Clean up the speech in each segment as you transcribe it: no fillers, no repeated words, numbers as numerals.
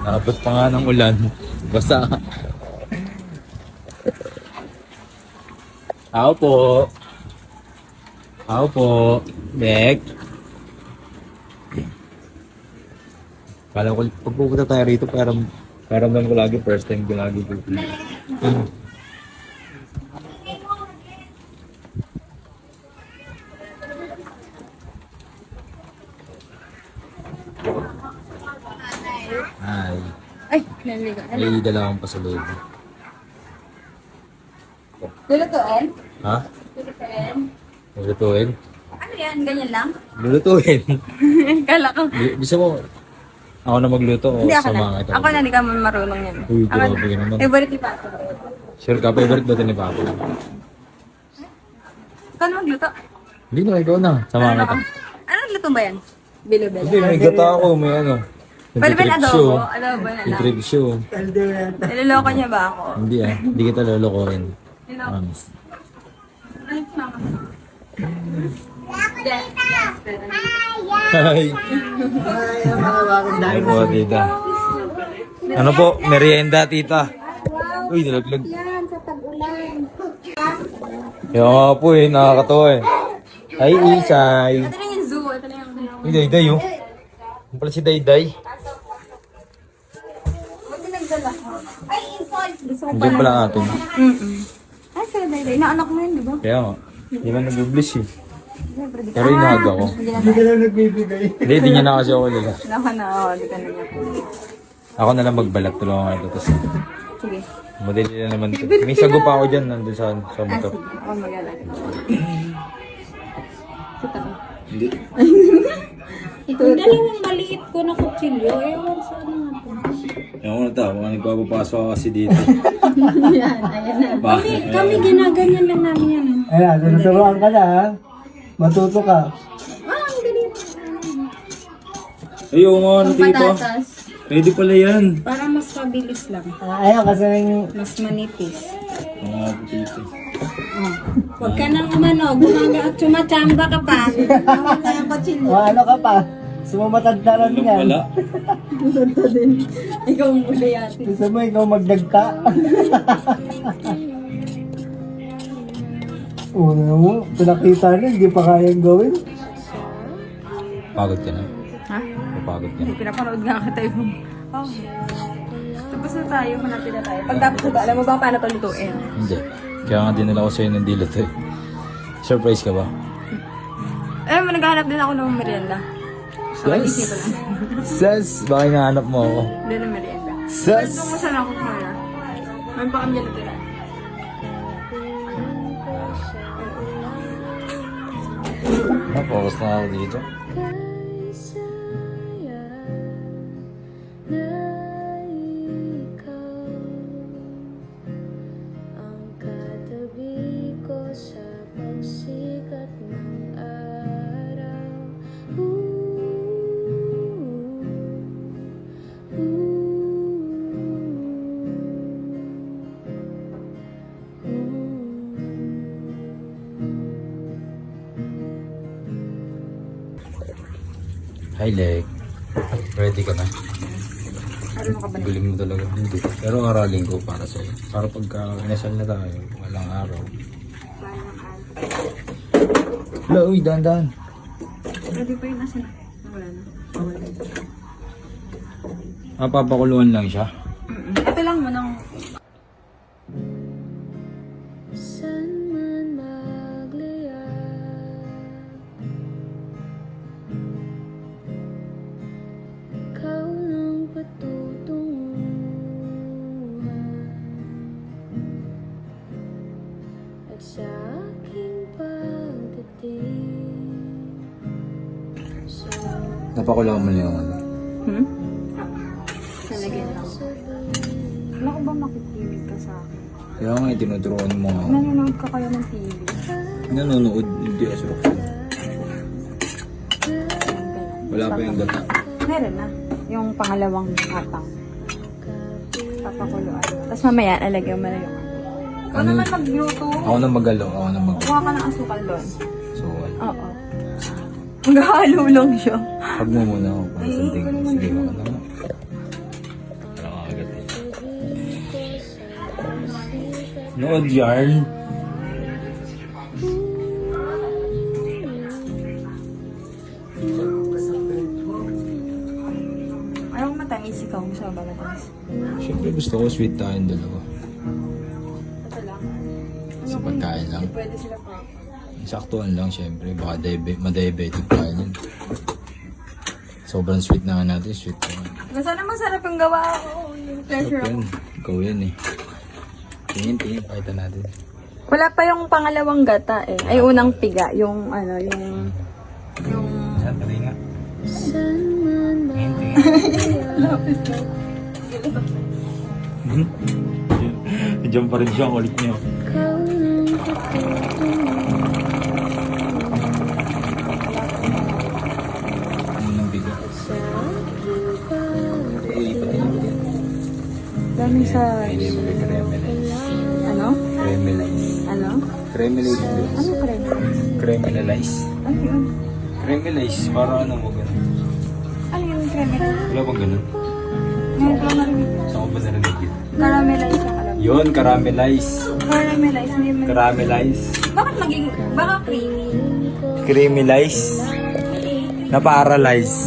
Abot pa nga ng ulan. Basa. Ako po. Ako po. Bek. Kala ko, pag pupunta tayo rito, parang ko lagi, first time ko lagi pupunta. Ay. Ay, naligo. May dalawang pasalubong. Lulutuin? Ha? Lulutuin? Lulutuin? Ano yan? Ganyan lang? Lulutuin? Kala ko. Gusto mo, ako na magluto o Hindi ako sama na. kita? Ako na, hindi ka marunong yan. Uy, Ako grabe na. ka naman. Favorite ni Papa. Sure ka, favorite ba ito ni Papa? Ikaw na magluto. Hindi na, ikaw na. Sama Ano kita. Anong luto ba yan? Bilobel. Hindi, may gata ako, may ano. Bilobel Nagtitrip adobo. show. Adobo na lang. Nagtitrip show. Niloloko niya ba ako? Hindi hindi kita lolokohin. Niloloko. Promise. Ano si Mama? Hi! Hi po, tita. Ano po, merienda, tita. Uy, nalaglag. Yan, sa tag-ulan. Kaya nga po nakakatawa Hi, Isay. Ito na yung zoo. Ito na yung zoo. Uy, Dayday Ano pala si Dayday? Buti nagdala ko. Ay, insult. Gusto ko Nandiyan pala atin. Ay, sila Dayday. Naanak mo yun, di ba? Kaya nga. Hindi man nag-bliss Siyempre, di ka. Pero inaga ko. Hindi na. Hindi ka lang nagbibigay. Hindi niya na kasi ako lala. Naka na, oo. Di ka na niya. Ako na lang magbalat. Tulungan nga ito. Tapos, Sige. madali na naman ito. May sago pa ako dyan. Nandun sa motor. Sige. Ako mag-alala. Kita ko. Hindi. Itong dalawang maliit ko na kutsilyo, ewan sa ano natin. Ewan ko na tao. Mga nagpapapasok ako kasi dito. Yan, ayan na. Bakit? Kami ginaganyan lang namin yan. Ayan, tinuturuan ka na ha. Matuto ka. Ang galing. Ayaw nga ano dito. Patatas. Pwede pala yan. Para mas mabilis lang. Ayan, kasi yung... Mas manipis. Mga dito. Huwag ka nang gumaga at sumachamba ka pa. Wala yung kutsilyo. ano ka pa? Sumamatagdaran Alam yan. pala. Ikaw ang muli ate. Gusto mo ikaw magdagta. Una mo, pinakita na, hindi pa kayang gawin. Pagod ka na. Ha? Papagod ka na. Pinapanood nga kita yung... Oh. Tapos na tayo, hanapin na tayo. Pagtapos na ba, alam mo ba paano ito lutuin? Hindi. Kaya nga dinala ko sa'yo ng dilo to Surprise ka ba? Eh, naghahanap din ako ng merienda. Nakag-isipan lang. Sas! Baka hinahanap mo ako. Hindi ng merienda. Sas! Gusto ko sana ako kumaya. May pa kami dyan natira. Focus na ako dito. Hi, Lek. Ready ka na? Ano ka ba? Galing mo talaga. Hindi. Pero aralin ko para sa'yo. Para pagka inasal na tayo, walang araw. Hala, uy, dahan-dahan. Pwede pa yun nasa na. Wala na. Papakuluan lang siya. Ito lang mo nang... Napakuluan mo na yung ano. Nalagyan lang. Ano ko ba makikinig ka sa akin? Kaya nga, tinuturuan mo nga. Nanonood ka kaya ng TV. Nanonood, hindi asok siya. Wala pa yung gata. Meron na. Yung pangalawang hatang. Papakuluan. Tapos mamaya, alagyan mo na yung... Ikaw Ano? naman magluto. Ako na magalo, ako na mag... Kuha ka ng asukal doon. So, Oo. Maghahalo lang siya. hug mo muna ako para something. Sige, ako na. Nood yarn. Ayaw matamis ikaw. Gusto ba matamis? Siyempre gusto ko sweet tayong dalawa. Ito lang. Sa pagkain lang. Pwede sila pa. Saktuan lang siyempre. Baka ma-diabetic tayo nun. Sobrang sweet na nga natin. Sweet na nga. Sana masarap yung gawa ko. Yung pleasure Sarap ako. yan. Ikaw yan eh. Tingin. Pakita natin. Wala pa yung pangalawang gata eh. Ay, unang piga. Yung ano, yung... Saan pati nga? Tingin. Diyan pa rin siya. Ang ulit niya. Unang biga. Eh, pati na biga. daming sa... Hindi mo cremelize. Ano? Cremelize. Ano? Cremelize. Ano krem? Cremelize. Ano yun? Cremelize. Para ano mo ganun. Ano yung krem? Wala bang ganun? Ngayon ko lang narinig. Saan ko ba narinig yun? Caramelize ang alam. Yun, caramelize. Caramelize, hindi mo. Caramelize. Bakit maging... Baka creamy? Cremelize. Na-paralyze.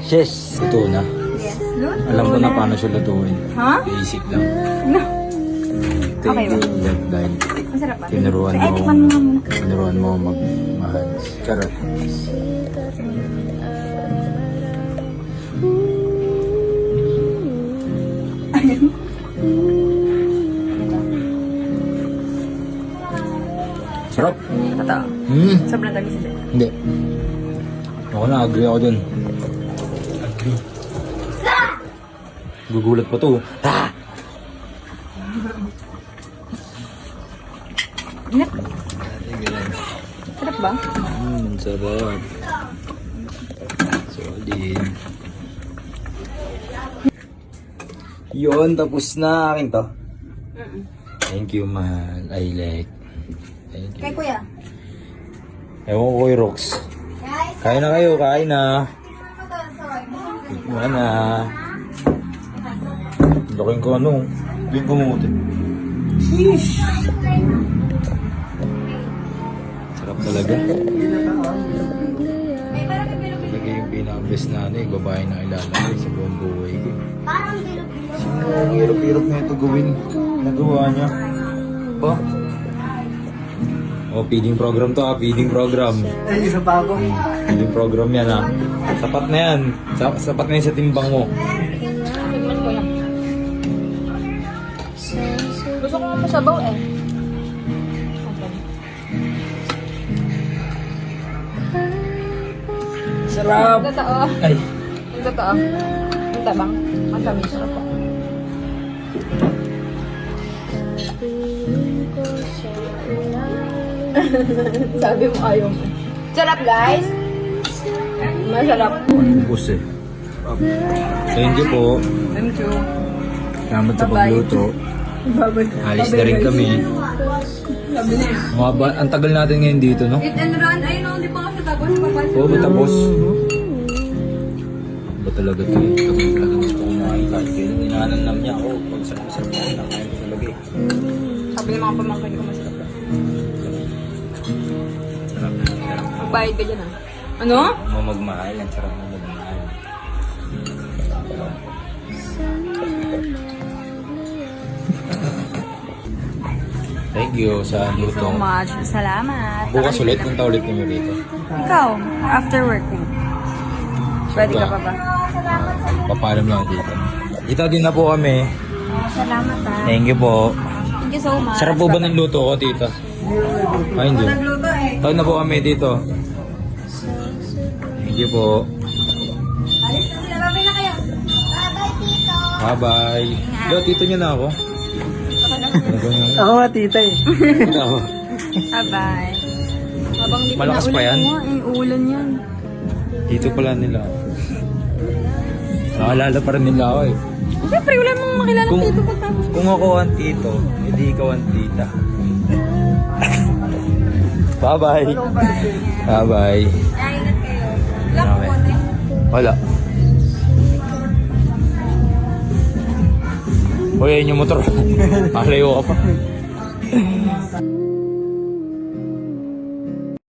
Yes. Ito na. Yes. Doon? Alam ko na paano siya lutuin. Ha? Basic lang. No. Ito Okay ba? hindi yan dahil Masarap ba? tinuruan Ay, mo. tikman mo nga muna. Tinuruan mo magmahal. Charot. Sarap. Totoo. Sobrang tamis hindi. Hindi. Ako na, agree ako dun. Agree. Gugulat pa to. Ah! Inap. Sarap ba? Sarap. Solid. Yun, tapos na akin to. Thank you, mahal. I like. Thank you. Kay kuya. Ewan ko kay Rox. Kain na kayo, kain na. Tikman na. Laking ko ano. Laking kumuti. Sarap talaga. Talaga yung pinaka-best na ano, yung babae na ilalagay sa buong buhay ko. Ang hirap-hirap na ito gawin. Nagawa niya. Ba? Oh, feeding program to feeding program. Ay, isa pa ako. Feeding program yan Sapat na yan. Sapat na yan sa timbang mo. Tikman ko yan. Gusto ko nga masabaw eh. Sarap! Totoo. Ay! Totoo. Ang tabang. Matamis. Sarap po. Sabi mo ayaw mo. Sarap guys. Masarap. Ubus eh. Thank you po. Thank you. Salamat sa Bye-bye. pagluto. Alis na rin kami. Ang tagal natin ngayon dito, no? Eat and run. Ayun o, hindi pa kasi tapos. Papasok Oo, ba na. tapos? Ba talaga ito eh? Tagal talaga gusto ko makakain kahit kailan. Inaanam niya ako. Pag sarap-sarap ako, nakain ko talaga eh. Sabi ng mga pamangkin ko masarap daw. Sarap. Magbayad ka dyan ah. Ano? Mamagmahal. Ang sarap na magmahal. Thank you sa Thank you so luto. much. Salamat. Bukas ulit, punta ulit kami rito. Ikaw, after working. Pwede ka pa ba? Papalam lang dito. Dito din na po kami. Salamat ah. Thank you po. Thank you so much. Sarap po ba ng luto ko, tita? Ay, hindi. Nagluto eh. Tawag na po kami dito. Thank you po. Alis na sila. Babay na kayo. Bye-bye, Tito. Bye-bye. Lo, tito niyo na ako. Ano ba yun? Ako nga tita eh. Tito ako. Bye-bye. Habang di Malakas pa yan? Ulan yan. Dito pala nila ako. Nakalala pa rin nila ako eh. Siyempre, wala mong makilala Kung- Tito pagtapos. Kung ako ang tito, hindi ikaw ang tita. Bye-bye. Bye-bye. Ingat kayo. Wala Okay. po konti. Wala. Uy, ayun yung motor. Malayo ka pa.